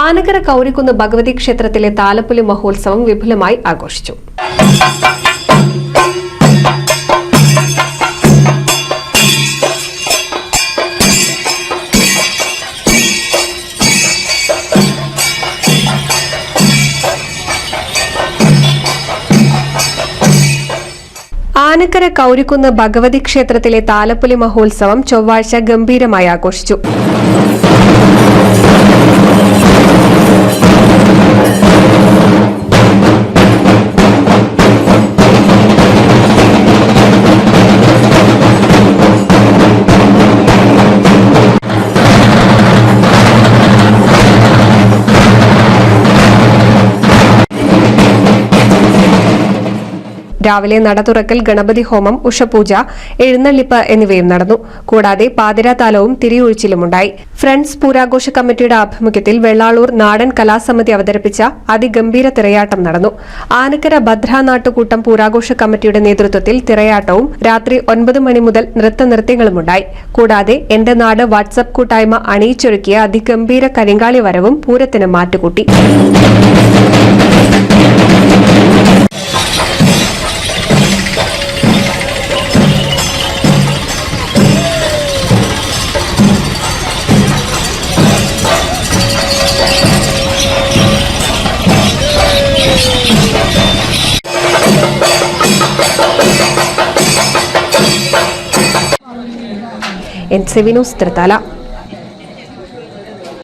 ആനക്കര കൗരിക്കുന്ന് ഭഗവതി ക്ഷേത്രത്തിലെ താലപ്പൊലി മഹോത്സവം വിപുലമായി ആഘോഷിച്ചു. ആനക്കര കൗരിക്കുന്ന് ഭഗവതി ക്ഷേത്രത്തിലെ താലപ്പൊലി മഹോത്സവം ചൊവ്വാഴ്ച ഗംഭീരമായി ആഘോഷിച്ചു. രാവിലെ നട തുറക്കൽ, ഗണപതി ഹോമം, ഉഷപൂജ, എഴുന്നള്ളിപ്പ് എന്നിവയും നടന്നു. കൂടാതെ പാതിരാതാലവും തിരിയൊഴിച്ചിലുമുണ്ടായി. ഫ്രണ്ട്സ് പൂരാഘോഷ കമ്മിറ്റിയുടെ ആഭിമുഖ്യത്തിൽ വെള്ളാളൂർ നാടൻ കലാസമിതി അവതരിപ്പിച്ച അതിഗംഭീര തിറയാട്ടം നടന്നു. ആനക്കര ഭദ്രാനാട്ടുകൂട്ടം പൂരാഘോഷ കമ്മിറ്റിയുടെ നേതൃത്വത്തിൽ തിറയാട്ടവും രാത്രി 9 മണി മുതൽ നൃത്തനൃത്യങ്ങളുമുണ്ടായി. കൂടാതെ എന്റെ നാട് വാട്സ്ആപ്പ് കൂട്ടായ്മ അണിയിച്ചൊരുക്കിയ അതിഗംഭീര കരിങ്കാളി വരവും പൂരത്തിന് മാറ്റുകൂട്ടി. NCV news, Thrithala.